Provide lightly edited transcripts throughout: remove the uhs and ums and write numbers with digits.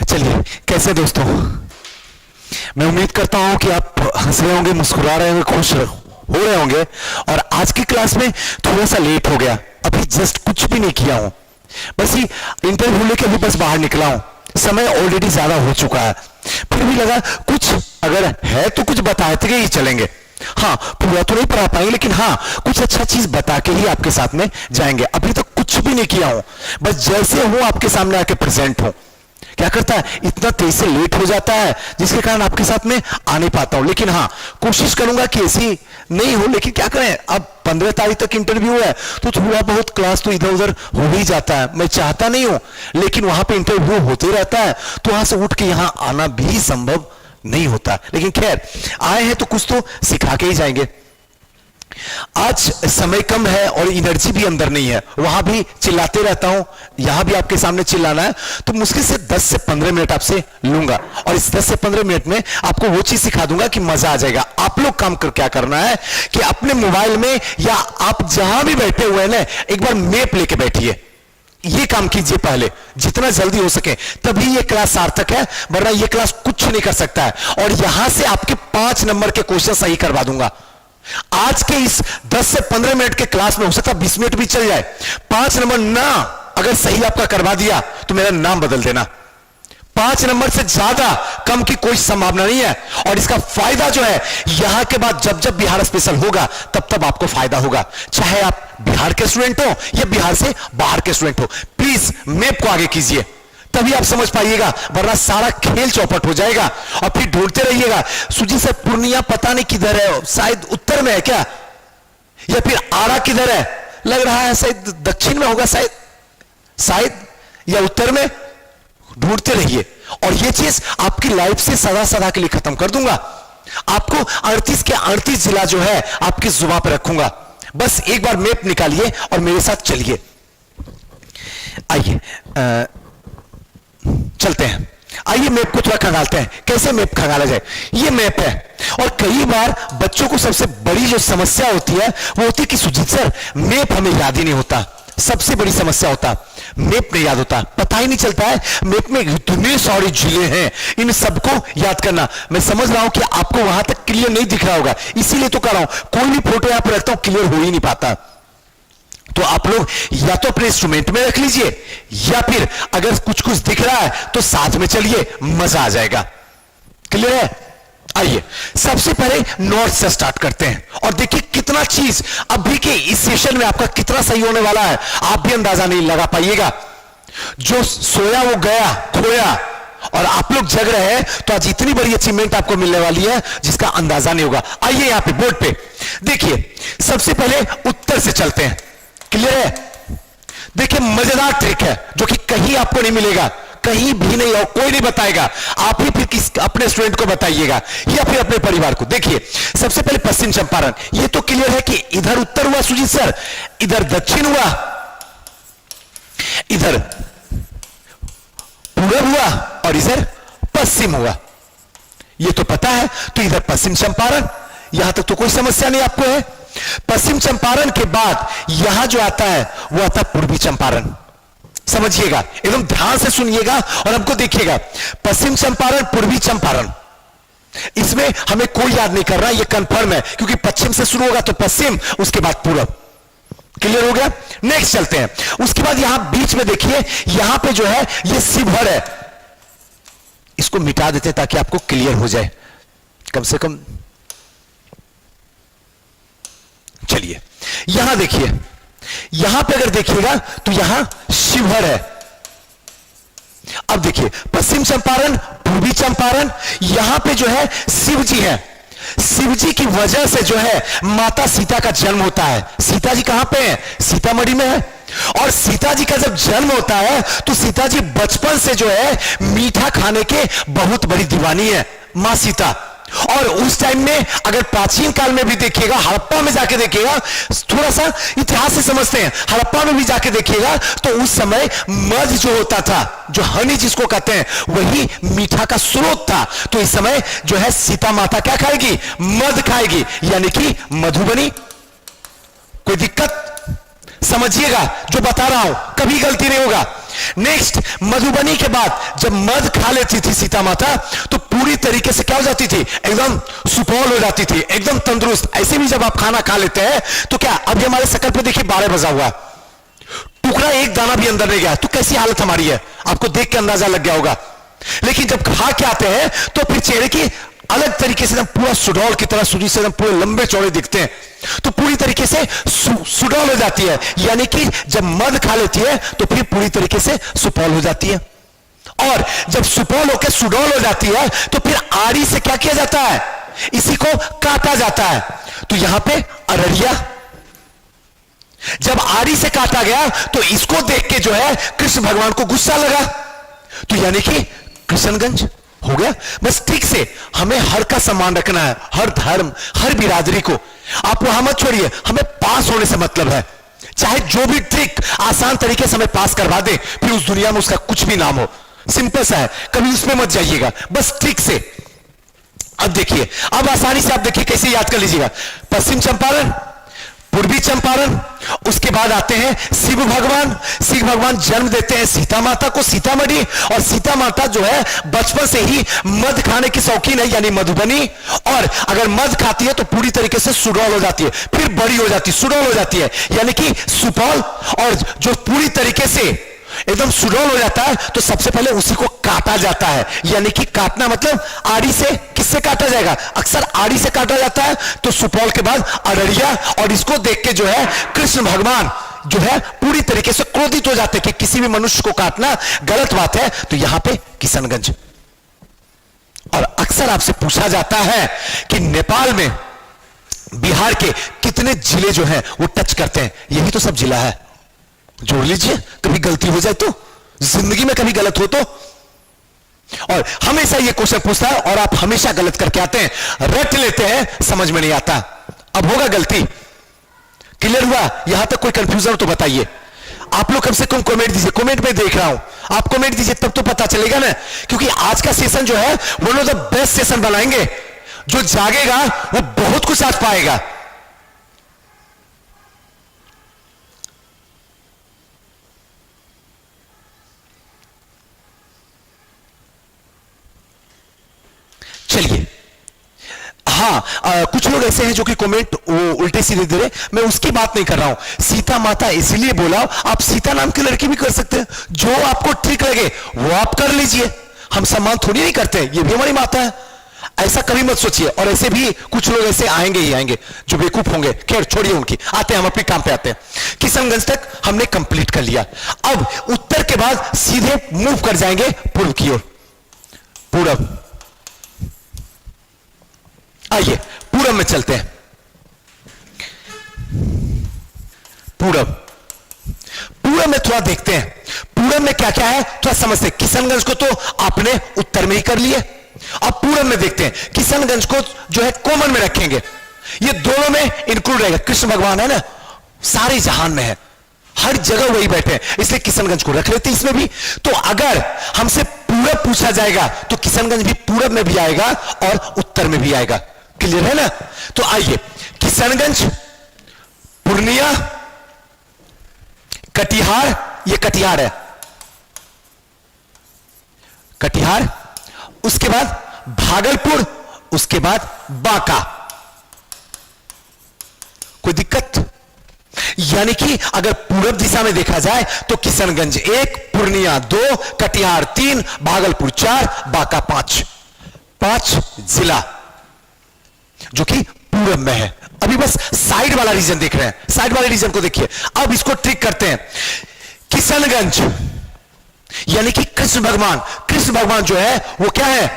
चलिए, कैसे दोस्तों? मैं उम्मीद करता हूं कि आप हंस रहे होंगे, मुस्कुरा रहे होंगे, खुश हो रहे होंगे। और आज की क्लास में थोड़ा सा लेट हो गया, अभी जस्ट कुछ भी नहीं किया हूं, बस ये इंटरव्यू लेके अभी बस बाहर निकला हूं। समय ऑलरेडी ज्यादा हो चुका है, फिर भी लगा कुछ अगर है तो कुछ बताते ही चलेंगे। हाँ, पूरा तो नहीं पढ़ा पाएंगे, लेकिन हाँ कुछ अच्छा चीज बता के ही आपके साथ में जाएंगे। अभी तक कुछ भी नहीं किया हूं, बस जैसे हूं आपके सामने आके प्रेजेंट हूं। क्या करता है, इतना तेज से लेट हो जाता है जिसके कारण आपके साथ में आ नहीं पाता हूं। लेकिन हाँ, कोशिश करूंगा कि ऐसी नहीं हो। लेकिन क्या करें, अब 15 तारीख तक इंटरव्यू है तो थोड़ा बहुत क्लास तो इधर उधर हो ही जाता है। मैं चाहता नहीं हूं, लेकिन वहां पे इंटरव्यू होते रहता है तो वहां से उठ के यहां आना भी संभव नहीं होता। लेकिन खैर, आए हैं तो कुछ तो सिखा के ही जाएंगे। आज समय कम है और एनर्जी भी अंदर नहीं है, वहां भी चिल्लाते रहता हूं, यहां भी आपके सामने चिल्लाना है तो मुश्किल से 10 से 15 मिनट आपसे लूंगा। और इस 10 से 15 मिनट में आपको वो चीज सिखा दूंगा कि मजा आ जाएगा। आप लोग काम कर क्या करना है कि अपने मोबाइल में या आप जहां भी बैठे हुए हैं ना, एक बार मैप लेके बैठिए। ये काम कीजिए पहले, जितना जल्दी हो सके, तभी ये क्लास सार्थक है, वरना ये क्लास कुछ नहीं कर सकता है। और यहां से आपके 5 नंबर के क्वेश्चन सही करवा दूंगा। आज के इस 10 से 15 मिनट के क्लास में हो सकता है 20 मिनट भी चल जाए, 5 नंबर ना अगर सही आपका करवा दिया तो मेरा नाम बदल देना। 5 नंबर से ज्यादा कम की कोई संभावना नहीं है। और इसका फायदा जो है, यहां के बाद जब जब बिहार स्पेशल होगा तब तब आपको फायदा होगा, चाहे आप बिहार के स्टूडेंट हो या बिहार से बाहर के स्टूडेंट हो। प्लीज मैप को आगे कीजिए, तभी आप समझ पाइएगा, वरना सारा खेल चौपट हो जाएगा और फिर ढूंढते रहिएगा। सुजी से पूर्णिया पता नहीं किधर है, शायद उत्तर में है क्या, या फिर आरा किधर है, लग रहा है शायद दक्षिण में होगा, शायद या उत्तर में। ढूंढते रहिए और ये चीज आपकी लाइफ से सदा सदा के लिए खत्म कर दूंगा। आपको 38 के 38 जिला जो है आपकी जुबान पर रखूंगा। बस एक बार मैप निकालिए और मेरे साथ चलिए। आइए चलते हैं, आइए मैप को थोड़ा खंगालते हैं। कैसे मैप खंगाला जाए, ये मैप है। और कई बार बच्चों को सबसे बड़ी जो समस्या होती है वो होती है कि सुजीत सर मैप हमें याद ही नहीं होता। सबसे बड़ी समस्या होता मैप नहीं याद होता, पता ही नहीं चलता है मैप में इतने सारे जिले हैं, इन सबको याद करना। मैं समझ रहा हूं कि आपको वहां तक क्लियर नहीं दिख रहा होगा, इसीलिए तो कर रहा हूं। कोई भी फोटो यहां पर रखता हूं क्लियर हो ही नहीं पाता, तो आप लोग या तो अपने इंस्ट्रूमेंट में रख लीजिए या फिर अगर कुछ कुछ दिख रहा है तो साथ में चलिए, मजा आ जाएगा। क्लियर है? आइए सबसे पहले नॉर्थ से स्टार्ट करते हैं और देखिए कितना चीज अभी के इस सेशन में आपका कितना सही होने वाला है, आप भी अंदाजा नहीं लगा पाइएगा। जो सोया वो गया खोया, और आप लोग जग रहे हैं तो आज इतनी बड़ी अचीवमेंट आपको मिलने वाली है जिसका अंदाजा नहीं होगा। आइए यहां पे बोर्ड पे देखिए, सबसे पहले उत्तर से चलते हैं। क्लियर है? देखिए मजेदार ट्रिक है जो कि कहीं आपको नहीं मिलेगा, कहीं भी नहीं, और कोई नहीं बताएगा। आप ही फिर अपने स्टूडेंट को बताइएगा या फिर अपने परिवार को। देखिए सबसे पहले पश्चिम चंपारण, ये तो क्लियर है कि इधर उत्तर हुआ सुजीत सर, इधर दक्षिण हुआ, इधर पूरब हुआ और इधर पश्चिम हुआ, ये तो पता है। तो इधर पश्चिम चंपारण, यहां तक तो कोई समस्या नहीं आपको है। पश्चिम चंपारण के बाद यहां जो आता है वो आता है पूर्वी चंपारण। समझिएगा, एकदम ध्यान से सुनिएगा और हमको देखिएगा। पश्चिम चंपारण, पूर्वी चंपारण, इसमें हमें कोई याद नहीं कर रहा, ये कंफर्म है, क्योंकि पश्चिम से शुरू होगा तो पश्चिम, उसके बाद पूरब। क्लियर हो गया? नेक्स्ट चलते हैं। उसके बाद यहां बीच में देखिए, यहां पे जो है ये शिवहर है, इसको मिटा देते ताकि आपको क्लियर हो जाए कम से कम। चलिए यहां देखिए, यहां पे अगर देखिएगा तो यहां शिवहर है। अब देखिए पश्चिम चंपारण, पूर्वी चंपारण, यहां पे जो है शिव जी है। शिव जी की वजह से जो है माता सीता का जन्म होता है। सीता जी कहां पे है? सीतामढ़ी में है। और सीता जी का जब जन्म होता है तो सीता जी बचपन से जो है मीठा खाने के बहुत बड़ी दीवानी है मां सीता। और उस टाइम में अगर प्राचीन काल में भी देखिएगा, हड़प्पा में जाके देखिएगा, थोड़ा सा इतिहास से समझते हैं, हड़प्पा में भी जाके देखिएगा तो उस समय मध जो होता था, जो हनी जिसको कहते हैं, वही मीठा का स्रोत था। तो इस समय जो है सीता माता क्या खाएगी? मध खाएगी, यानी कि मधुबनी। कोई दिक्कत? समझिएगा जो बता रहा हूं, कभी गलती नहीं होगा। नेक्स्ट मधुबनी के बाद जब मध खा लेती थी सीता माता तो पूरी तरीके से क्या हो जाती थी, एकदम सुपौल हो जाती थी, एकदम तंदुरुस्त। ऐसे भी जब आप खाना खा लेते हैं तो क्या अभी हमारे शकल पे देखिए 12 बजा हुआ, टुकड़ा एक दाना भी अंदर नहीं गया, तो कैसी हालत हमारी है आपको देख के अंदाजा लग गया होगा। लेकिन जब खा के आते हैं तो फिर चेहरे की अलग तरीके से पूरा सुडौल की तरह सूर्य से पूरे लंबे चौड़े दिखते हैं, तो पूरी तरीके से सुडौल हो जाती है। यानी कि जब मध खा लेती है तो फिर पूरी तरीके से सुपौल हो जाती है। और जब सुपौल होकर सुडौल हो जाती है तो फिर आड़ी से क्या किया जाता है, इसी को काटा जाता है। तो यहां पे अररिया, जब आड़ी से काटा गया तो इसको देख के जो है कृष्ण भगवान को गुस्सा लगा, तो यानी कि कृष्णगंज हो गया। बस ठीक से हमें हर का सम्मान रखना है, हर धर्म हर बिरादरी को। आप वहां मत छोड़िए, हमें पास होने से मतलब है, चाहे जो भी ट्रिक आसान तरीके से हमें पास करवा दे, फिर उस दुनिया में उसका कुछ भी नाम हो, सिंपल सा है, कभी उसमें मत जाइएगा, बस ठीक से। अब देखिए, अब आसानी से आप देखिए कैसे याद कर लीजिएगा। पश्चिम चंपारण, पूर्वी चंपारण, उसके बाद आते हैं शिव भगवान। शिव भगवान जन्म देते हैं सीता माता को सीतामढ़ी, और सीता माता जो है बचपन से ही मध खाने की शौकीन है, यानी मधुबनी। और अगर मध खाती है तो पूरी तरीके से सुडौल हो जाती है, फिर बड़ी हो जाती है, सुडौल हो जाती है, यानी कि सुपौल। और जो पूरी तरीके से एकदम सुडौल हो जाता है तो सबसे पहले उसी को काटा जाता है, यानी कि काटना मतलब आड़ी से। किससे काटा जाएगा, अक्सर आड़ी से काटा जाता है। तो सुपौल के बाद अररिया, और इसको देख के जो है कृष्ण भगवान जो है पूरी तरीके से क्रोधित हो जाते हैं कि किसी भी मनुष्य को काटना गलत बात है। तो यहां पे किशनगंज। और अक्सर आपसे पूछा जाता है कि नेपाल में बिहार के कितने जिले जो हैं वो टच करते हैं, यही तो सब जिला है, जोड़ लीजिए। कभी गलती हो जाए तो, जिंदगी में कभी गलत हो तो। और हमेशा ये क्वेश्चन पूछता है और आप हमेशा गलत करके आते हैं, रट लेते हैं, समझ में नहीं आता। अब होगा गलती, क्लियर हुआ? यहां तक कोई कंफ्यूजन तो बताइए। आप लोग कम से कम कमेंट दीजिए, कमेंट में देख रहा हूं, आप कमेंट दीजिए तब तो पता चलेगा ना। क्योंकि आज का सेशन जो है वो लोग द बेस्ट सेशन बनाएंगे, जो जागेगा वो बहुत कुछ आज पाएगा। चलिए, हाँ, कुछ लोग ऐसे हैं जो कि कमेंट वो उल्टे सीधे दे रहे, मैं उसकी बात नहीं कर रहा हूं। सीता माता इसलिए बोला, आप सीता नाम की लड़की भी कर सकते हैं, जो आपको ठीक लगे वो आप कर लीजिए, हम सम्मान थोड़ी नहीं करते, ये भी हमारी माता है, ऐसा कभी मत सोचिए। और ऐसे भी कुछ लोग ऐसे आएंगे ही आएंगे जो बेवकूफ होंगे, खैर छोड़िए उनकी, आते हैं हम अपने काम पे आते हैं। किशनगंज तक हमने कंप्लीट कर लिया, अब उत्तर के बाद सीधे मूव कर जाएंगे पूर्व की ओर। पूरब, आइए पूरब में चलते हैं। पूरब, पूरब में थोड़ा देखते हैं, पूरब में क्या क्या है थोड़ा समझते हैं। किशनगंज को तो आपने उत्तर में ही कर लिए, अब पूरब में देखते हैं। किशनगंज को जो है कॉमन में रखेंगे, ये दोनों में इंक्लूड रहेगा। कृष्ण भगवान है ना, सारे जहान में है, हर जगह वही बैठे हैं, इसलिए किशनगंज को रख लेते हैं इसमें भी। तो अगर हमसे पूरब पूछा जाएगा तो किशनगंज भी पूरब में भी आएगा और उत्तर में भी आएगा, क्लियर है ना? तो आइए, किशनगंज, पूर्णिया, कटिहार, ये कटिहार है, कटिहार, उसके बाद भागलपुर, उसके बाद बांका। कोई दिक्कत? यानी कि अगर पूरब दिशा में देखा जाए तो किशनगंज 1, पूर्णिया 2, कटिहार 3, भागलपुर 4, बांका 5, 5 जिला जो कि पूरब में है। अभी बस साइड वाला रीजन देख रहे हैं, साइड वाले रीजन को देखिए। अब इसको ट्रिक करते हैं। किशनगंज यानी कि कृष्ण भगवान, कृष्ण भगवान जो है वो क्या है,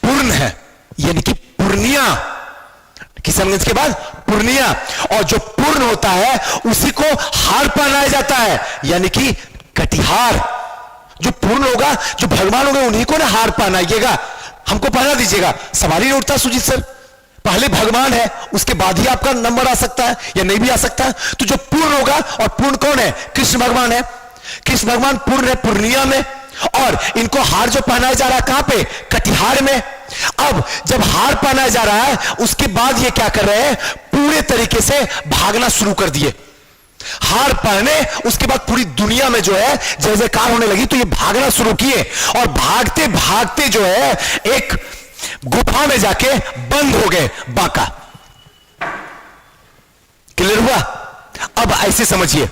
पूर्ण है, यानी कि पूर्णिया। किशनगंज के बाद पूर्णिया, और जो पूर्ण होता है उसी को हार पहनाया जाता है, यानी कि कटिहार। जो पूर्ण होगा, जो भगवान होगा, उन्हीं को ना हार पहनाइएगा, हमको पहना दीजिएगा। सवाल ही नहीं उठता सुजीत सर, पहले भगवान है उसके बाद ही आपका नंबर आ सकता है या नहीं भी आ सकता है। तो जो पूर्ण होगा, और पूर्ण कौन है, कृष्ण भगवान है, कृष्ण भगवान पूर्ण है पूर्णिया में, और इनको हार जो पहनाया जा रहा है कहां पे, कटिहार में। अब जब हार पहनाया जा रहा है उसके बाद ये क्या कर रहे हैं, पूरे तरीके से भागना शुरू कर दिए। हार पाने उसके बाद पूरी दुनिया में जो है जय जयकार होने लगी, तो ये भागना शुरू किए और भागते भागते जो है एक गुफा में जाके बंद हो गए। बांका। क्लियर हुआ? अब ऐसे समझिए,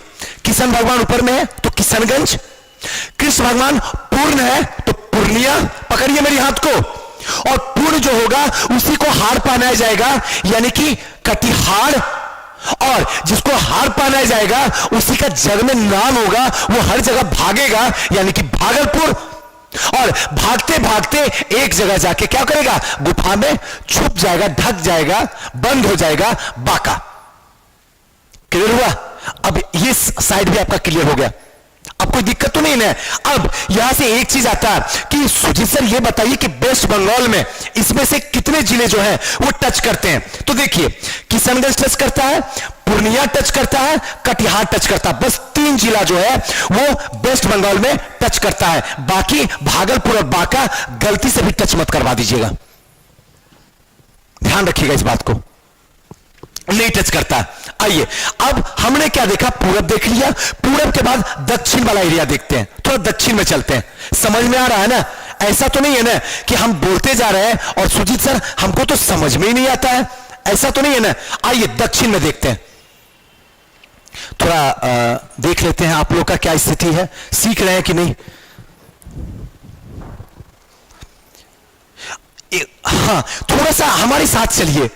किशन भगवान ऊपर में है तो किशनगंज, कृष्ण भगवान पूर्ण है तो पूर्णिया। पकड़िए मेरी हाथ को, और पूर्ण जो होगा उसी को हार पहनाया जाएगा, यानी कि कटिहार, और जिसको हार पहनाया जाएगा उसी का जग में नाम होगा, वो हर जगह भागेगा, यानी कि भागलपुर। और भागते भागते एक जगह जाके क्या करेगा? गुफा में छुप जाएगा, ढक जाएगा, बंद हो जाएगा। बांका। क्लियर हुआ? अब ये साइड भी आपका क्लियर हो गया, अब कोई दिक्कत तो नहीं है। अब यहां से एक चीज आता है कि सुजीत सर ये बताइए कि वेस्ट बंगाल में इसमें से कितने जिले जो हैं वो टच करते हैं? तो देखिए, किशनगंज टच करता है, पूर्णिया टच करता है, कटिहार टच करता है। बस 3 जिला जो है वो वेस्ट बंगाल में टच करता है। बाकी भागलपुर और बांका गलती से भी टच मत करवा दीजिएगा, ध्यान रखिएगा इस बात को, नहीं टच करता। आइए, अब हमने क्या देखा? पूरब देख लिया, पूरब के बाद दक्षिण वाला एरिया देखते हैं। थोड़ा दक्षिण में चलते हैं, समझ में आ रहा है ना? ऐसा तो नहीं है ना कि हम बोलते जा रहे हैं और सुजीत सर हमको तो समझ में ही नहीं आता है, ऐसा तो नहीं है ना? आइए दक्षिण में देखते हैं, थोड़ा देख लेते हैं आप लोग का क्या स्थिति है, सीख रहे हैं कि नहीं। हाँ, थोड़ा सा हमारे साथ चलिए,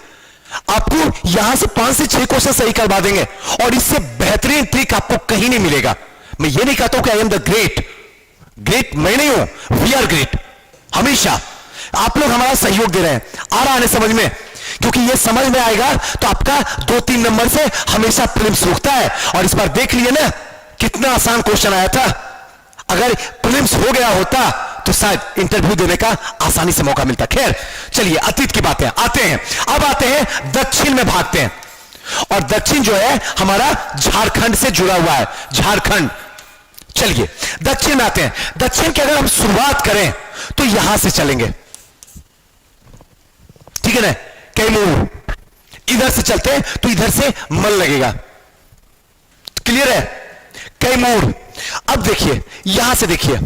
आपको यहां से 5 से 6 क्वेश्चन सही करवा देंगे, और इससे बेहतरीन ट्रिक आपको कहीं नहीं मिलेगा। मैं ये नहीं कहता हूं कि I am the great, great मैं नहीं हूं, वी आर ग्रेट। हमेशा आप लोग हमारा सहयोग दे रहे हैं, आ रहा है समझ में, क्योंकि ये समझ में आएगा तो आपका 2-3 नंबर से हमेशा प्रीलिम्स रुकता है। और इस बार देख लिए ना कितना आसान क्वेश्चन आया था, अगर प्रीलिम्स हो गया होता तो शायद इंटरव्यू देने का आसानी से मौका मिलता। खैर चलिए, अतीत की बातें आते हैं। अब आते हैं दक्षिण में, भागते हैं, और दक्षिण जो है हमारा झारखंड से जुड़ा हुआ है, झारखंड। चलिए दक्षिण में आते हैं। दक्षिण की अगर हम शुरुआत करें तो यहां से चलेंगे, ठीक है ना? कैमूर, इधर से चलते हैं तो इधर से मन लगेगा। क्लियर है? कैमूर। अब देखिए, यहां से देखिए,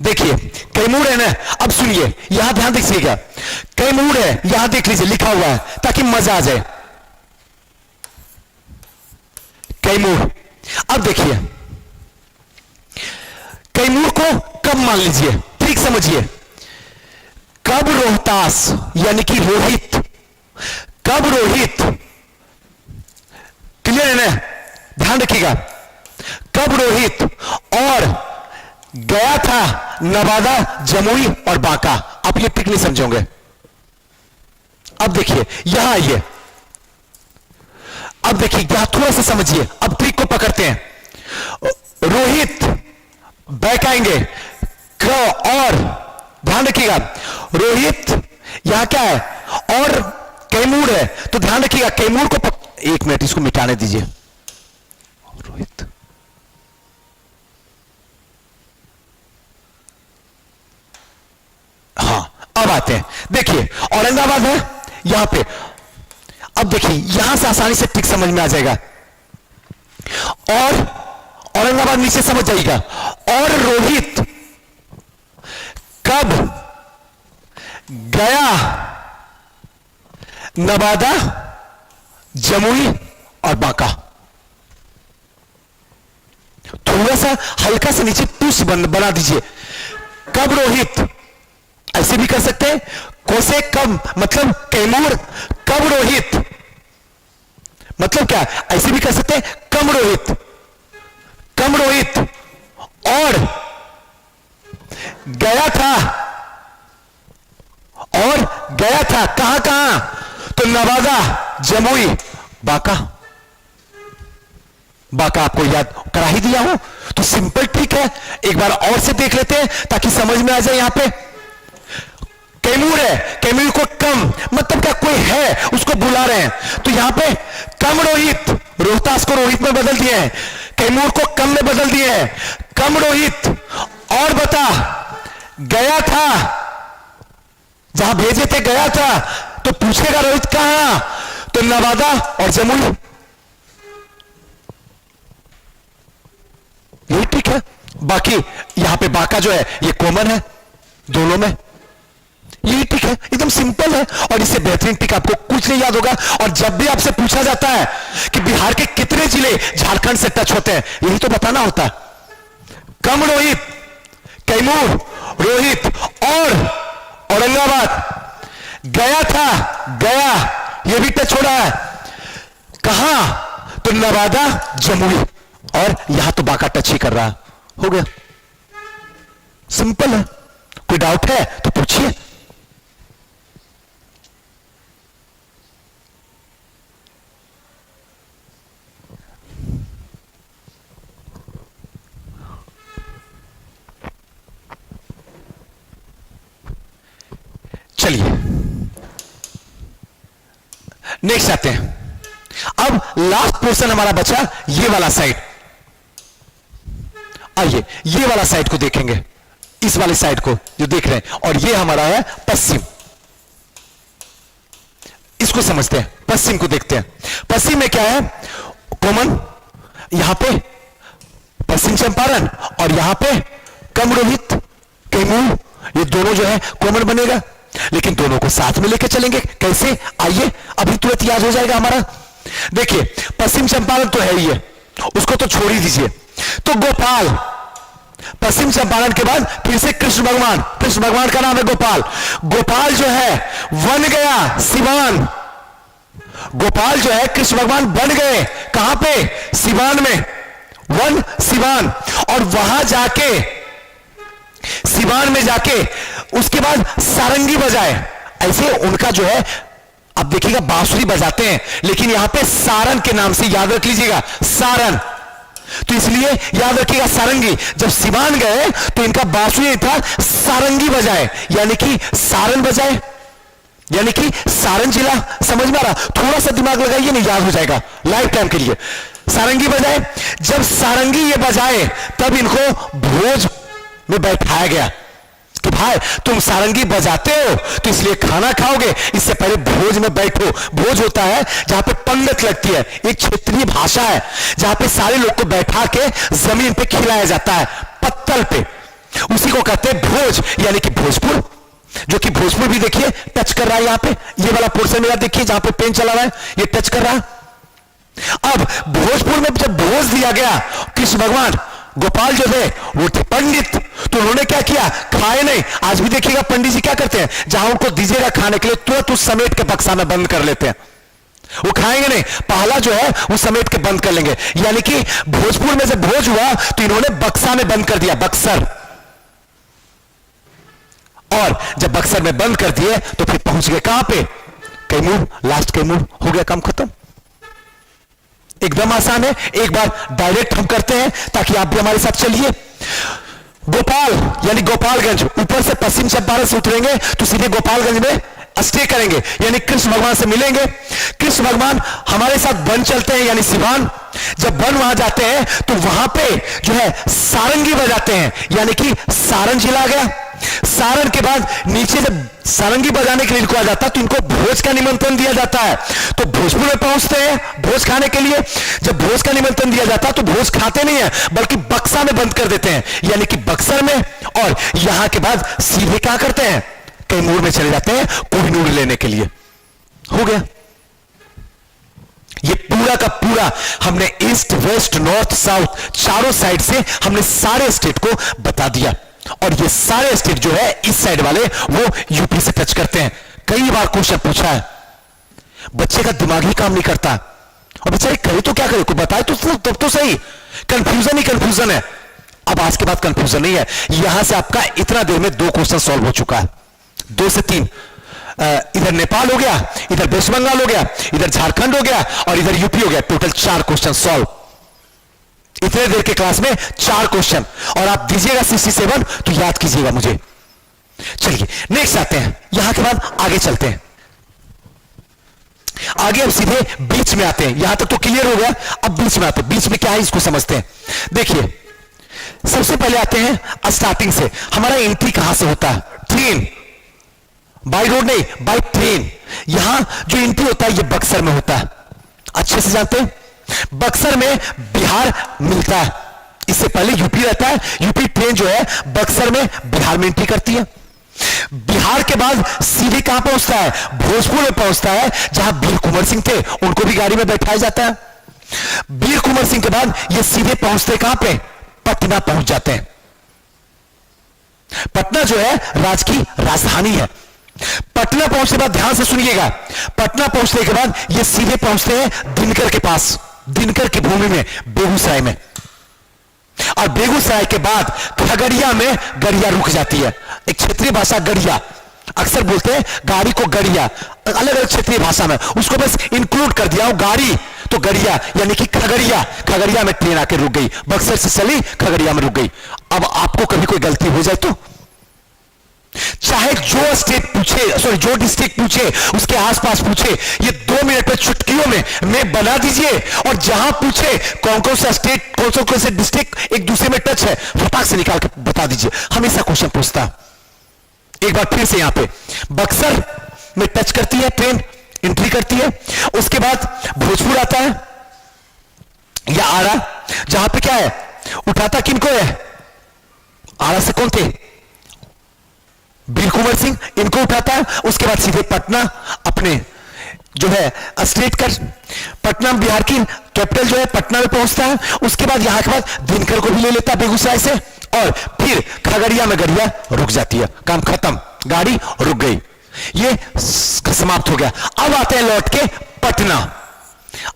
देखिए कैमूर है ना। अब सुनिए, यहां ध्यान दीजिएगा, कैमूर है, यहां देख लीजिए लिखा हुआ है ताकि मजा आ जाए, कैमूर। अब देखिए, कैमूर को कब मान लीजिए, ठीक समझिए, कब रोहतास यानी कि रोहित, कब रोहित, क्लियर है ना? ध्यान रखिएगा, कब रोहित और गया था नवादा, जमुई और बांका। आप ये ट्रिक नहीं समझोगे। अब देखिए यहां आइए, अब देखिए यहां थोड़ा सा समझिए, अब ट्रिक को पकड़ते हैं। रोहित बैक आएंगे, क और ध्यान रखिएगा, रोहित यहां क्या है और कैमूर है, तो ध्यान रखिएगा कैमूर को एक मिनट इसको मिटाने दीजिए। रोहित, हाँ अब आते हैं। देखिए औरंगाबाद है यहां पे, अब देखिए यहां से आसानी से ट्रिक समझ में आ जाएगा, और औरंगाबाद नीचे समझ जाएगा। और रोहित कब गया नवादा, जमुई और बांका। थोड़ा सा हल्का से नीचे पुश बना दीजिए, कब रोहित, ऐसे भी कर सकते हैं, कोसे कब मतलब कैमूर, कब रोहित मतलब क्या, ऐसे भी कर सकते हैं, कम रोहित, कम रोहित और गया था, और गया था कहां कहां, तो नवादा, जमुई, बांका। बांका आपको याद करा ही दिया हूं, तो सिंपल ट्रिक है, एक बार और से देख लेते हैं ताकि समझ में आ जाए। यहां पे कैमूर है, कैमूर को कम मतलब क्या, कोई है उसको बुला रहे हैं, तो यहां पे कम रोहित, रोहतास को रोहित में बदल दिए हैं, कैमूर को कम में बदल दिए हैं। कम रोहित, और बता, गया था जहां भेजे थे, गया था तो पूछेगा रोहित कहां, तो नवादा और जमुई, यही ठीक है। बाकी यहां पे बाका जो है ये कॉमन है दोनों में, यही ठीक है, एकदम सिंपल है। और इससे बेहतरीन टिक आपको कुछ नहीं याद होगा। और जब भी आपसे पूछा जाता है कि बिहार के कितने जिले झारखंड से टच होते हैं, यही तो बताना होता है। कम रोहित, कैमूर, रोहित और औरंगाबाद, गया था, गया ये भी टच हो रहा है। कहां, तो नवादा, जमुई, और यहां तो बाका टच ही कर रहा है। हो गया, सिंपल है। कोई डाउट है तो पूछिए। चलिए नेक्स्ट आते हैं। अब लास्ट पोर्शन हमारा बचा ये वाला साइड। आइए ये वाला साइड को देखेंगे, इस वाले साइड को जो देख रहे हैं, और ये हमारा है पश्चिम। इसको समझते हैं, पश्चिम को देखते हैं। पश्चिम में क्या है कॉमन, यहां पे पश्चिम चंपारण और यहां पे कम रोहित, कैमूर, ये दोनों जो है कॉमन बनेगा। लेकिन दोनों को साथ में लेकर चलेंगे कैसे, आइए अभी तुरंत याद हो जाएगा हमारा। देखिए पश्चिम चंपारण तो है ही है, उसको तो छोड़ ही दीजिए। तो गोपाल, पश्चिम चंपारण के बाद फिर से कृष्ण भगवान, कृष्ण भगवान का नाम है गोपाल। गोपाल जो है बन गया सिवान, गोपाल जो है कृष्ण भगवान बन गए कहां पे, सिवान में, वन सिवान। और वहां जाके, सिवान में जाके उसके बाद सारंगी बजाए। ऐसे उनका जो है, अब देखिएगा बांसुरी बजाते हैं, लेकिन यहां पे सारन के नाम से याद रख लीजिएगा, सारन। तो इसलिए याद रखिएगा सारंगी। जब सिवान गए तो इनका बांसुरी था, सारंगी बजाए, यानी कि सारन बजाए, यानी कि सारन जिला। समझ में आ रहा, थोड़ा सा दिमाग लगाइए, नहीं याद हो जाएगा लाइफ टाइम के लिए। सारंगी बजाए, जब सारंगी ये बजाए तब इनको भोज में बैठाया गया कि भाई तुम सारंगी बजाते हो तो इसलिए खाना खाओगे, इससे पहले भोज में बैठो। भोज होता है जहां पे पंगत लगती है, एक क्षेत्रीय भाषा है जहां पे सारे लोग को बैठा के जमीन पे खिलाया जाता है, पत्तल पे, उसी को कहते हैं भोज, यानी कि भोजपुर। जो कि भोजपुर भी देखिए टच कर रहा है, यहां पे ये वाला पोर्शन मेरा देखिए जहां पे पेन चला रहा है, ये टच कर रहा है। अब भोजपुर में जब भोज दिया गया, कृष्ण भगवान, गोपाल जो थे वो थे पंडित, तो उन्होंने क्या किया, खाए नहीं। आज भी देखिएगा पंडित जी क्या करते हैं, जहां उनको दीजिएगा खाने के लिए तुरंत उस समेट के बक्सा में बंद कर लेते हैं, वो खाएंगे नहीं, पहला जो है वो समेट के बंद कर लेंगे। यानी कि भोजपुर में जब भोज हुआ तो इन्होंने बक्सा में बंद कर दिया, बक्सर। और जब बक्सर में बंद कर दिए तो फिर पहुंच गए कहां पे, कैमूर, लास्ट कैमूर। हो गया काम खत्म, एकदम आसान है। एक बार डायरेक्ट हम करते हैं ताकि आप भी हमारे साथ चलिए। गोपाल यानी गोपालगंज, ऊपर से पश्चिम चंपारण से उतरेंगे तो सीधे गोपालगंज में स्टे करेंगे, यानी कृष्ण भगवान से मिलेंगे। कृष्ण भगवान हमारे साथ बन चलते हैं, यानी सिवान। जब बन वहां जाते हैं तो वहां पे जो है सारंगी बजाते हैं, यानी कि सारण जिला आ गया। सारण के बाद नीचे जब सारंगी बजाने के लिए इनको आ जाता है तो इनको भोज का निमंत्रण दिया जाता है, तो भोजपुर में पहुंचते हैं भोज खाने के लिए। जब भोज का निमंत्रण दिया जाता है तो भोज खाते नहीं है, बल्कि बक्सा में बंद कर देते हैं, यानी कि बक्सर में। और यहां के बाद सीधे क्या करते हैं, कैमूर में चले जाते हैं कोहिनूर लेने के लिए। हो गया, ये पूरा का पूरा हमने ईस्ट वेस्ट नॉर्थ साउथ चारों साइड से हमने सारे स्टेट को बता दिया। और ये सारे स्टेट जो है इस साइड वाले वो यूपी से टच करते हैं। कई बार क्वेश्चन पूछा है, बच्चे का दिमाग ही काम नहीं करता, और बेचारे करे तो क्या करे, कोई बताए तो तब तो सही। कंफ्यूजन ही कंफ्यूजन है। अब आज के बाद कंफ्यूजन नहीं है, यहां से आपका इतना देर में 2 क्वेश्चन सॉल्व हो चुका है, 2 से 3। इधर नेपाल हो गया, इधर वेस्ट बंगाल हो गया, इधर झारखंड हो गया और इधर यूपी हो गया। टोटल 4 क्वेश्चन सॉल्व इतने देर के क्लास में, 4 क्वेश्चन। और आप दीजिएगा 67 तो याद कीजिएगा मुझे। चलिए नेक्स्ट आते हैं, यहां के बाद आगे चलते हैं। आगे अब सीधे बीच में आते हैं, यहां तक तो क्लियर हो गया। अब बीच में आते हैं, बीच में क्या है इसको समझते हैं। देखिए सबसे पहले आते हैं स्टार्टिंग से, हमारा एंट्री कहां से होता है? ट्रेन, बाई रोड नहीं, बाई ट्रेन। यहां जो एंट्री होता है ये बक्सर में होता है, अच्छे से जानते हैं। बक्सर में बिहार मिलता है, इससे पहले यूपी रहता है। यूपी ट्रेन जो है बक्सर में बिहार में एंट्री करती है। बिहार के बाद सीधे कहां पहुंचता है? भोजपुर में पहुंचता है, जहां वीर कुंवर सिंह थे, उनको भी गाड़ी में बैठाया जाता है। वीर कुंवर सिंह के बाद ये सीधे पहुंचते कहां पे? पटना पहुंच जाते हैं। पटना जो है राज्य की राजधानी है। पटना पहुंचने के बाद ध्यान से सुनिएगा, पटना पहुंचने के बाद ये सीधे पहुंचते हैं दिनकर के पास, दिनकर की भूमि में, बेगूसराय में। और बेगूसराय के बाद खगड़िया में गड़िया रुक जाती है। एक क्षेत्रीय भाषा गड़िया, अक्सर बोलते हैं गाड़ी को गड़िया, अलग अलग क्षेत्रीय भाषा में, उसको बस इंक्लूड कर दिया, गाड़ी तो गड़िया, यानी कि खगड़िया। खगड़िया में ट्रेन आके रुक गई, बक्सर से चली खगड़िया में रुक गई। अब आपको कभी कोई गलती हो जाए तो चाहे जो स्टेट पूछे, सॉरी जो डिस्ट्रिक्ट पूछे, उसके आसपास पूछे, ये 2 मिनट में चुटकियों में बना दीजिए। और जहां पूछे कौन कौन सा स्टेट, कौन से डिस्ट्रिक्ट एक दूसरे में टच है, फटाक से निकाल के बता दीजिए। हमेशा क्वेश्चन पूछता। एक बार फिर से यहां पे बक्सर में टच करती है ट्रेन, एंट्री करती है। उसके बाद भोजपुर आता है या आरा, जहां पे क्या है, उठाता किनको है? आरा से कौन थे? वीर कुंवर सिंह, इनको उठाता है। उसके बाद सीधे पटना, अपने जो है स्टेट का पटना, बिहार की कैपिटल जो है पटना में पहुंचता है। उसके बाद यहां के बाद दिनकर को भी ले लेता है बेगूसराय से, और फिर खगड़िया में गड़िया रुक जाती है, काम खत्म, गाड़ी रुक गई, ये समाप्त हो गया। अब आते हैं लौट के पटना,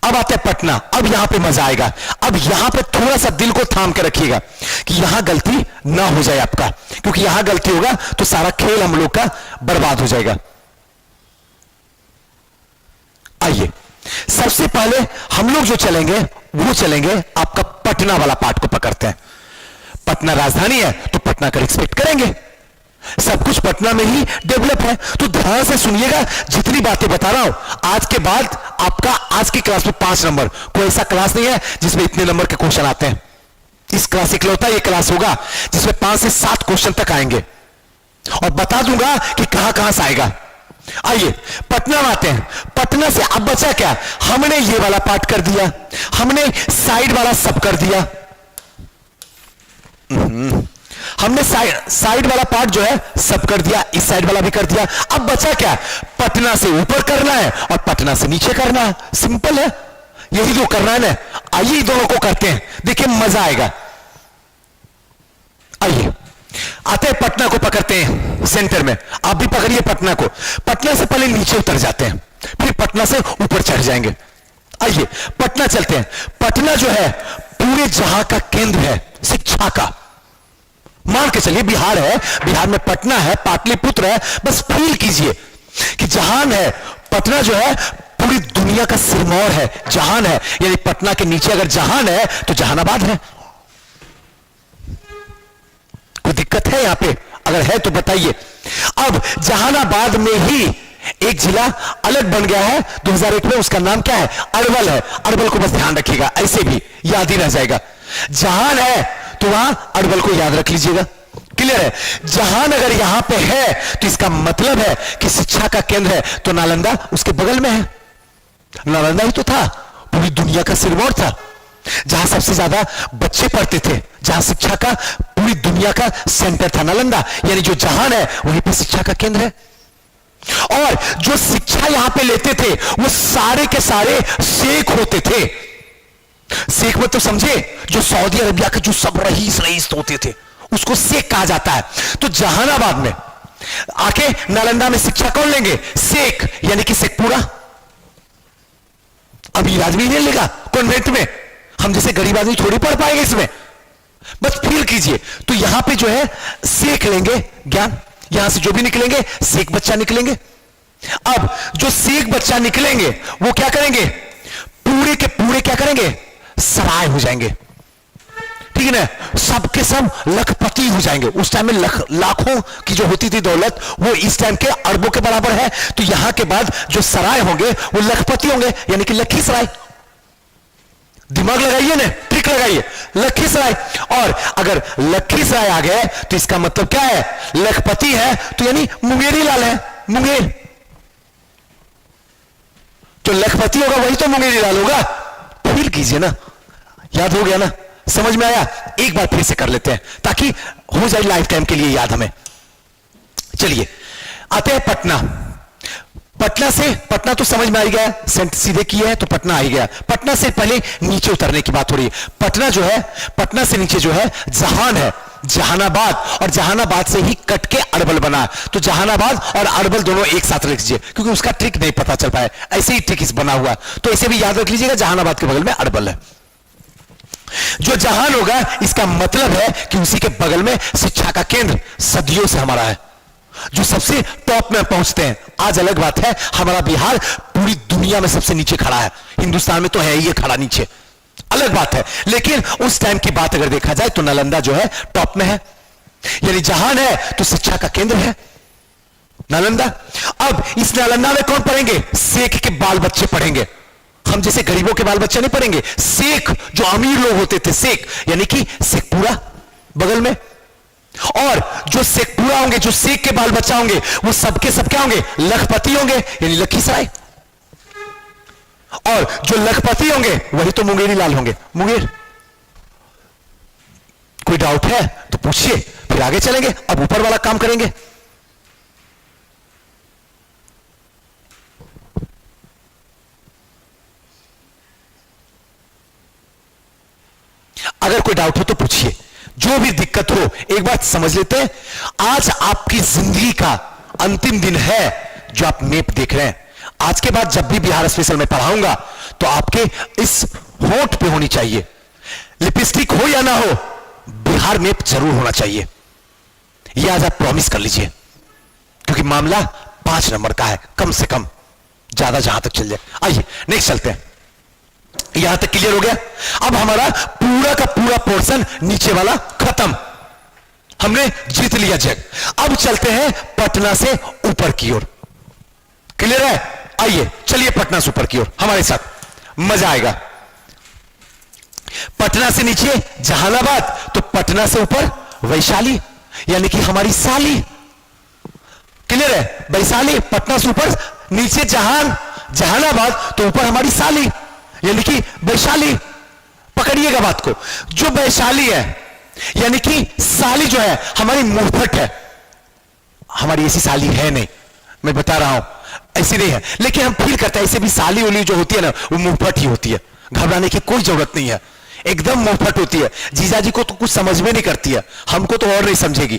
अब आते हैं पटना। अब यहां पे मजा आएगा। अब यहां पे थोड़ा सा दिल को थाम के रखिएगा कि यहां गलती ना हो जाए आपका, क्योंकि यहां गलती होगा तो सारा खेल हम लोग का बर्बाद हो जाएगा। आइए सबसे पहले हम लोग जो चलेंगे वो चलेंगे आपका पटना वाला पार्ट को पकड़ते हैं। पटना राजधानी है तो पटना का रिस्पेक्ट करेंगे, सब कुछ पटना में ही डेवलप है। तो ध्यान से सुनिएगा, जितनी बातें बता रहा हूं, आज के बाद आपका आज की क्लास में 5 नंबर, कोई ऐसा क्लास नहीं है जिसमें इतने नंबर के क्वेश्चन आते हैं। इस क्लास इकलौता ये क्लास होगा जिसमें 5 से 7 क्वेश्चन तक आएंगे, और बता दूंगा कि कहां कहां से आएगा। आइए पटना में आते हैं। पटना से अब बचा क्या? हमने ये वाला पार्ट कर दिया, हमने साइड वाला सब कर दिया, हमने साइड वाला पार्ट जो है सब कर दिया, इस साइड वाला भी कर दिया। अब बचा क्या? पटना से ऊपर करना है और पटना से नीचे करना है। सिंपल है, यही जो करना है ना। आइए दोनों को करते हैं, देखिए मजा आएगा। आइए आते हैं, पटना को पकड़ते हैं सेंटर में। आप भी पकड़िए पटना को। पटना से पहले नीचे उतर जाते हैं, फिर पटना से ऊपर चढ़ जाएंगे। आइए पटना चलते हैं। पटना जो है पूरे जहां का केंद्र है शिक्षा का। मान के चलिए बिहार है, बिहार में पटना है, पाटलिपुत्र है, बस फील कीजिए कि जहान है। पटना जो है पूरी दुनिया का सिरमौर है, जहान है, यानी पटना के नीचे अगर जहान है तो जहानाबाद है। कोई दिक्कत है यहां पे? अगर है तो बताइए। अब जहानाबाद में ही एक जिला अलग बन गया है 2001 में, उसका नाम क्या है? अरवल है। अरवल को बस ध्यान रखिएगा, ऐसे भी याद ही रह जाएगा। जहान है तो वहां अरवल को याद रख लीजिएगा। क्लियर है? जहान अगर यहां पे है तो इसका मतलब है कि शिक्षा का केंद्र है, तो नालंदा उसके बगल में है। नालंदा ही तो था, पूरी दुनिया का सिरमौर था, जहां सबसे ज्यादा बच्चे पढ़ते थे, जहां शिक्षा का पूरी दुनिया का सेंटर था नालंदा। यानी जो जहान है वहीं पे शिक्षा का केंद्र है। और जो शिक्षा यहां पे लेते थे वो सारे के सारे शेख होते थे। शेख में तो समझे, जो सऊदी अरबिया के जो सब रईस होते थे उसको शेख कहा जाता है। तो जहानाबाद में आके नालंदा में शिक्षा कौन लेंगे? शेख, यानी कि शेखपुरा। अभी आदमी नहीं लेगा कॉन्वेंट में, हम जैसे गरीब आदमी थोड़ी पढ़ पाएंगे इसमें, बस फील कीजिए। तो यहां पे जो है शेख लेंगे ज्ञान, यहां से जो भी निकलेंगे शेख बच्चा निकलेंगे। अब जो शेख बच्चा निकलेंगे वो क्या करेंगे? पूरे के पूरे क्या करेंगे? सराय हो जाएंगे। ठीक है ना, सबके सब लखपति हो जाएंगे। उस टाइम में लाखों की जो होती थी दौलत, वो इस टाइम के अरबों के बराबर है। तो यहां के बाद जो सराय होंगे वो लखपति होंगे, यानी कि लखीसराय। दिमाग लगाइए ना, ट्रिक लगाइए, लखीसराय। और अगर लखीसराय आ गए तो इसका मतलब क्या है, लखपति है तो यानी मुंगेरी लाल है, मुंगेर। जो लखपति होगा वही तो मुंगेरी लाल होगा। फील कीजिए ना, याद हो गया ना, समझ में आया। एक बार फिर से कर लेते हैं ताकि हो जाए लाइफ टाइम के लिए याद हमें। चलिए आते हैं पटना। पटना से, पटना तो समझ में आ गया, सेंट सीधे किए हैं तो पटना आ ही गया। पटना से पहले नीचे उतरने की बात हो रही है। पटना जो है, पटना से नीचे जो है जहान है, जहानाबाद, और जहानाबाद से ही कट के अरबल बना। तो जहानाबाद और अरबल दोनों एक साथ रख लीजिए, क्योंकि उसका ट्रिक नहीं पता चल पाया, ऐसे ही ट्रिक इस बना हुआ। तो इसे भी याद रख लीजिएगा, जहानाबाद के बगल में अरबल है। जो जहान होगा इसका मतलब है कि उसी के बगल में शिक्षा का केंद्र सदियों से हमारा है, जो सबसे टॉप में पहुंचते हैं। आज अलग बात है, हमारा बिहार पूरी दुनिया में सबसे नीचे खड़ा है, हिंदुस्तान में तो है ही खड़ा नीचे, अलग बात है। लेकिन उस टाइम की बात अगर देखा जाए तो नालंदा जो है टॉप में है, यानी जहान है तो शिक्षा का केंद्र है नालंदा। अब इस नालंदा में कौन पढ़ेंगे, शेख के बाल बच्चे पढ़ेंगे। हम जैसे गरीबों के बाल बच्चे नहीं पढ़ेंगे, शेख जो अमीर लोग होते थे, शेख यानी कि शेखपुरा बगल में। और जो शेखपुरा होंगे, जो शेख के बाल बच्चा होंगे, वो सबके सब क्या होंगे, लखपति होंगे, यानी लखीसराय। और जो लखपति होंगे वही तो मुंगेरी लाल होंगे, मुंगेर। कोई डाउट है तो पूछिए, फिर आगे चलेंगे। अब ऊपर वाला काम करेंगे। अगर कोई डाउट हो तो पूछिए, जो भी दिक्कत हो। एक बात समझ लेते हैं, आज आपकी जिंदगी का अंतिम दिन है जो आप मैप देख रहे हैं। आज के बाद जब भी बिहार स्पेशल में पढ़ाऊंगा तो आपके इस होंठ पे होनी चाहिए, लिपस्टिक हो या ना हो, बिहार मैप जरूर होना चाहिए। यह आज आप प्रॉमिस कर लीजिए, क्योंकि मामला 5 नंबर का है कम से कम, ज्यादा जहां तक चल जाए। आइए नेक्स्ट चलते हैं। यहां तक क्लियर हो गया। अब हमारा पूरा का पूरा पोर्शन नीचे वाला खत्म, हमने जीत लिया जग। अब चलते हैं पटना से ऊपर की ओर। क्लियर है? आइए चलिए पटना से ऊपर की ओर हमारे साथ, मजा आएगा। पटना से नीचे जहानाबाद, तो पटना से ऊपर वैशाली, यानी कि हमारी साली। क्लियर है? वैशाली, पटना से ऊपर, नीचे जहानाबाद, तो ऊपर हमारी साली, यानी कि वैशाली। पकड़िएगा बात को, जो वैशाली है यानी कि साली जो है हमारी मुंहफट है। हमारी ऐसी साली है नहीं, मैं बता रहा हूं, ऐसी नहीं है। लेकिन हम फील करते हैं ऐसे भी साली उली जो होती है ना, वो मुंहफट ही होती है। घबराने की कोई जरूरत नहीं है, एकदम मुंहफट होती है। जीजा जी को तो कुछ समझ में नहीं करती है, हमको तो और नहीं समझेगी।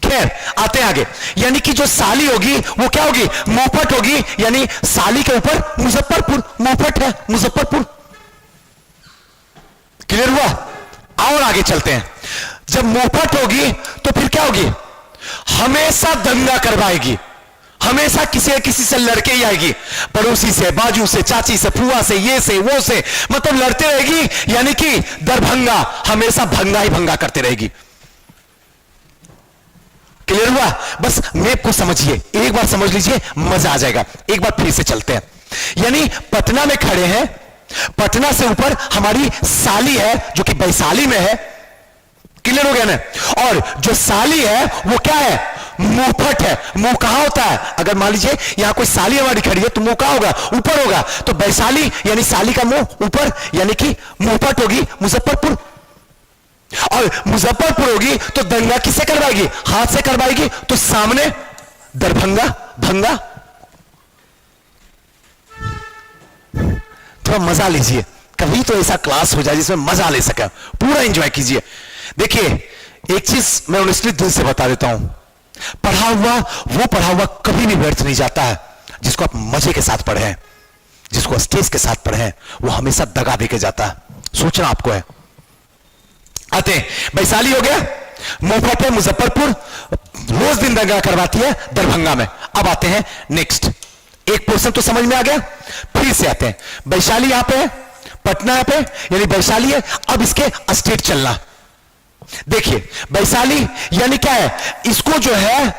खैर आते आगे, यानी कि जो साली होगी वो क्या होगी, मुंहफट होगी। यानी साली के ऊपर मुजफ्फरपुर, मुंहफट है मुजफ्फरपुर। क्लियर हुआ? और आगे चलते हैं। जब मुंहफट होगी तो फिर क्या होगी, हमेशा दंगा करवाएगी, हमेशा किसी न किसी से लड़के ही आएगी, पड़ोसी से, बाजू से, चाची से, फुआ से, ये से वो से, मतलब लड़ते रहेगी। यानी कि दरभंगा हमेशा भंगा ही भंगा करते रहेगी। क्लियर हुआ? बस मैप को समझिए, एक बार समझ लीजिए, मजा आ जाएगा। एक बार फिर से चलते हैं। यानी पटना में खड़े हैं, पटना से ऊपर हमारी साली है जो कि वैशाली में है। क्लियर हो गया ना? और जो साली है वो क्या है, मुंहफट है। मुंह कहां होता है, अगर मान लीजिए यहां कोई साली हमारी खड़ी है तो मुंह कहां होगा, ऊपर होगा। तो वैशाली यानी साली का मुंह ऊपर, यानी कि मुंहफट होगी मुजफ्फरपुर। और मुजफ्फरपुर होगी तो दंगा किससे करवाएगी, हाथ से करवाएगी। तो सामने दरभंगा, भंगा। थोड़ा मजा लीजिए, कभी तो ऐसा क्लास हो जाए जिसमें मजा ले सके, पूरा एंजॉय कीजिए। देखिए एक चीज मैं ऑनेस्टली दिल से बता देता हूं, पढ़ा हुआ कभी भी व्यर्थ नहीं जाता है। जिसको आप मजे के साथ पढ़े हैं, जिसको स्टेज के साथ पढ़े हैं, वो हमेशा दगा देके जाता है। सोचना आपको है। आते हैं, वैशाली हो गया, मुंहफट है मुजफ्फरपुर, रोज दिन दंगा करवाती है दरभंगा में। अब आते हैं नेक्स्ट, एक पोर्शन तो समझ में आ गया, फिर से आते हैं। वैशाली यहां पे है, पटना यहां पे, यानी वैशाली है। अब इसके स्टेट चलना, देखिए वैशाली यानी क्या है, इसको जो है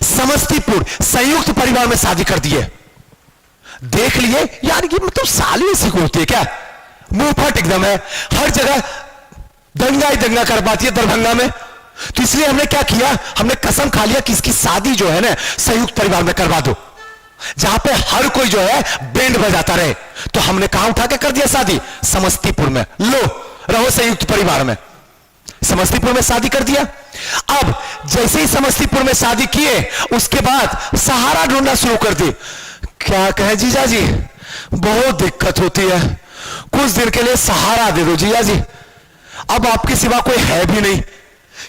समस्तीपुर संयुक्त परिवार में शादी कर दिए। देख लिए यानी कि मतलब साली ऐसी को होती है क्या, मुंहफट एकदम है, हर जगह दंगा ही दंगा करवाती है दरभंगा में। तो इसलिए हमने क्या किया, हमने कसम खा लिया कि इसकी शादी जो है ना संयुक्त परिवार में करवा दो, जहां पे हर कोई जो है बैंड बजाता रहे। तो हमने कहां उठा के कर दिया शादी, समस्तीपुर में। लो रहो संयुक्त परिवार में, समस्तीपुर में शादी कर दिया। अब जैसे ही समस्तीपुर में शादी किए उसके बाद सहारा ढूंढना शुरू कर दी। क्या कहे जीजा जी, बहुत दिक्कत होती है, कुछ दिन के लिए सहारा दे दो जीजा जी। अब आपके सिवा कोई है भी नहीं,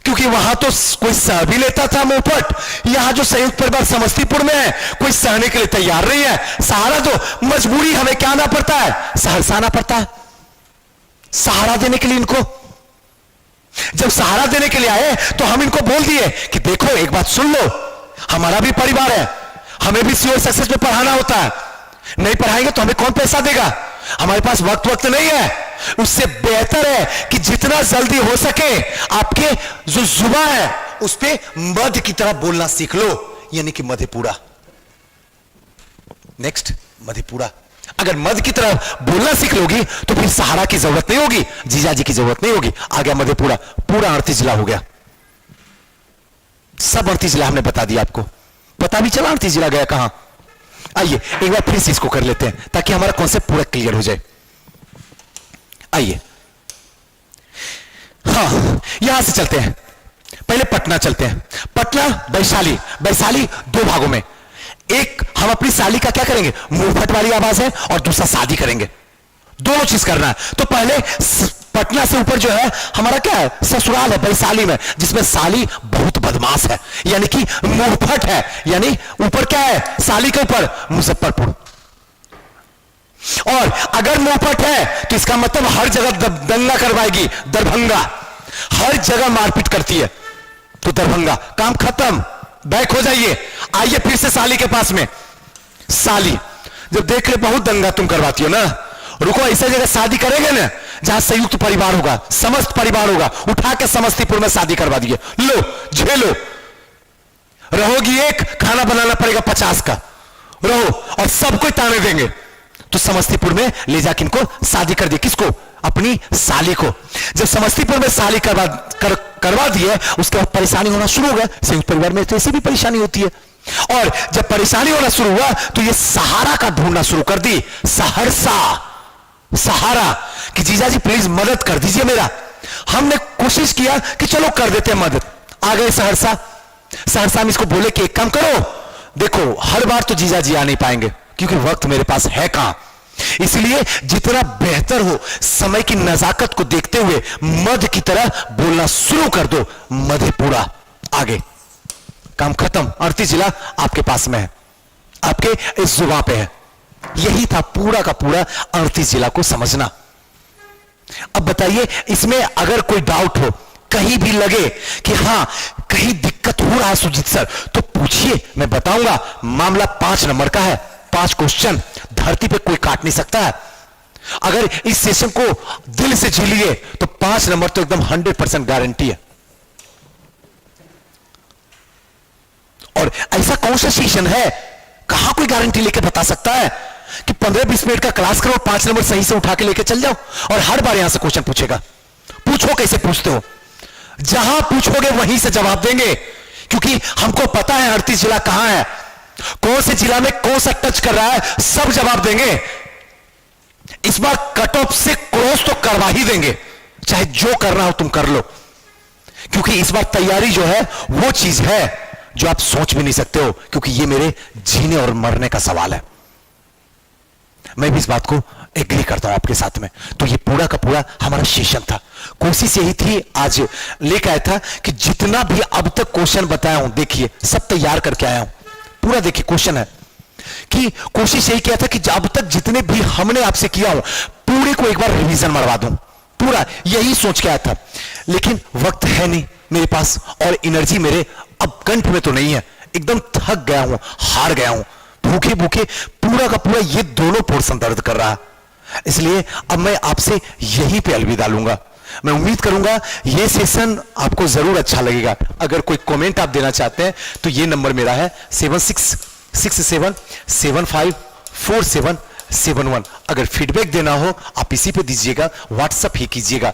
क्योंकि वहां तो कोई सह भी लेता था मुंहफट, यहां जो संयुक्त परिवार समस्तीपुर में है कोई सहने के लिए तैयार नहीं है। सहारा तो मजबूरी हमें क्या आना पड़ता है, सहरसा आना पड़ता है सहारा देने के लिए इनको। जब सहारा देने के लिए आए तो हम इनको बोल दिए कि देखो एक बात सुन लो, हमारा भी परिवार है, हमें भी सीओ सक्सेस में पढ़ाना होता है, नहीं पढ़ाएंगे तो हमें कौन पैसा देगा, हमारे पास वक्त नहीं है। उससे बेहतर है कि जितना जल्दी हो सके आपके जो जुबान है उस पे मध की तरह बोलना सीख लो, यानी कि मधेपुरा। नेक्स्ट मधेपुरा, अगर मध की तरह बोलना सीख लोगी तो फिर सहारा की जरूरत नहीं होगी, जीजा जी की जरूरत नहीं होगी। आ गया मधेपुरा, पूरा 38 जिला हो गया, सब 38 जिला हमने बता दिया आपको, पता भी चला 38 जिला गया कहां। आइए एक बार फिर से इसको कर लेते हैं ताकि हमारा कॉन्सेप्ट पूरा क्लियर हो जाए। आइए हाँ यहां से चलते हैं, पहले पटना चलते हैं। पटना वैशाली, वैशाली दो भागों में, एक हम अपनी साली का क्या करेंगे, मुंहफट वाली आवाज है, और दूसरा शादी करेंगे, दोनों चीज करना है। तो पहले पटना से ऊपर जो है हमारा क्या है, ससुराल है वैशाली में, जिसमें साली बहुत बदमाश है, यानी कि मुंहफट है, यानी ऊपर क्या है साली के ऊपर मुजफ्फरपुर। और अगर मुंहफट है तो इसका मतलब हर जगह दंगा करवाएगी, दरभंगा, हर जगह मारपीट करती है तो दरभंगा, काम खत्म, बैक हो जाइए। आइए फिर से साली के पास में। साली जब देख ले बहुत दंगा तुम करवाती हो ना, रुको ऐसे जगह शादी करेंगे ना जहां संयुक्त परिवार होगा, समस्त परिवार होगा, उठा के समस्तीपुर में शादी करवा दिए। लो झेलो, रहोगी एक, खाना बनाना पड़ेगा 50 का, रहो, और सबको ताने देंगे। तो समस्तीपुर में ले जाके इनको शादी कर दी, किसको, अपनी साली को। जब समस्तीपुर में शादी करवा दिए उसके बाद परेशानी होना शुरू हो गया। संयुक्त परिवार में तो ऐसी भी परेशानी होती है, और जब परेशानी होना शुरू हुआ तो ये सहारा का ढूंढना शुरू कर दी, सहरसा, सहारा, कि जीजा जी प्लीज मदद कर दीजिए मेरा। हमने कोशिश किया कि चलो कर देते हैं मदद, आ गए सहरसा। सहरसा में इसको बोले कि एक काम करो, देखो हर बार तो जीजा जी आ नहीं पाएंगे क्योंकि वक्त मेरे पास है कहां, इसलिए जितना बेहतर हो समय की नजाकत को देखते हुए मध की तरह बोलना शुरू कर दो, मधेपुरा। आगे काम खत्म, 38 जिला आपके पास में है, आपके इस जुबान पे है। यही था पूरा का पूरा 38 जिला को समझना। अब बताइए इसमें अगर कोई डाउट हो, कहीं भी लगे कि हां कहीं दिक्कत हो रहा है सुजीत सर, तो पूछिए, मैं बताऊंगा। मामला 5 नंबर का है, 5 क्वेश्चन, धरती पे कोई काट नहीं सकता है। अगर इस सेशन को दिल से झेलिए तो 5 नंबर तो एकदम 100% गारंटी है। और ऐसा कौन सा सेशन है, कहां कोई गारंटी लेके बता सकता है कि 15-20 मिनट का क्लास करो, 5 नंबर सही से उठा के लेके चल जाओ, और हर बार यहां से क्वेश्चन पूछेगा। पूछो कैसे पूछते हो, जहां पूछोगे वहीं से जवाब देंगे, क्योंकि हमको पता है 38 जिला कहां है, कौन से जिला में कौन सा टच कर रहा है, सब जवाब देंगे। इस बार कट ऑफ से क्रॉस तो करवा ही देंगे, चाहे जो करना हो तुम कर लो, क्योंकि इस बार तैयारी जो है वो चीज है जो आप सोच भी नहीं सकते हो, क्योंकि ये मेरे जीने और मरने का सवाल है। मैं भी इस बात को एग्री करता हूं आपके साथ में। तो ये पूरा का पूरा हमारा सेशन था, कोशिश यही थी, आज लेकर आया था कि जितना भी अब तक क्वेश्चन बताया हूं, देखिए सब तैयार करके आया हूं, पूरा देखिए क्वेश्चन है कि कोशिश यही किया था कि अब तक जितने भी हमने आपसे किया हो पूरे को एक बार रिवीजन मरवा दूं, पूरा यही सोच के आया था। लेकिन वक्त है नहीं मेरे पास, और एनर्जी मेरे अब कंठ में तो नहीं है, एकदम थक गया हूं, हार गया हूं, भूखे भूखे पूरा का पूरा ये दोनों पोर्शन दर्द कर रहा है। इसलिए अब मैं आपसे यहीं पे अलविदा लूंगा। मैं उम्मीद करूंगा ये सेशन आपको जरूर अच्छा लगेगा। अगर कोई कमेंट आप देना चाहते हैं तो ये नंबर मेरा है 7667754771। अगर फीडबैक देना हो आप इसी पे दीजिएगा, व्हाट्सएप ही कीजिएगा,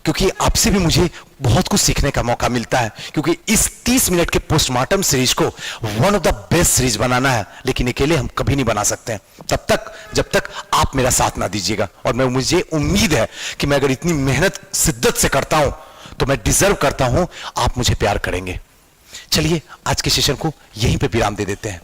क्योंकि आपसे भी मुझे बहुत कुछ सीखने का मौका मिलता है। क्योंकि इस 30 मिनट के पोस्टमार्टम सीरीज को one of the best series बनाना है, लेकिन अकेले हम कभी नहीं बना सकते हैं तब तक जब तक आप मेरा साथ ना दीजिएगा। और मुझे उम्मीद है कि मैं अगर इतनी मेहनत शिद्दत से करता हूं तो मैं डिजर्व करता हूं, आप मुझे प्यार करेंगे। चलिए आज के सेशन को यहीं पे विराम दे देते हैं।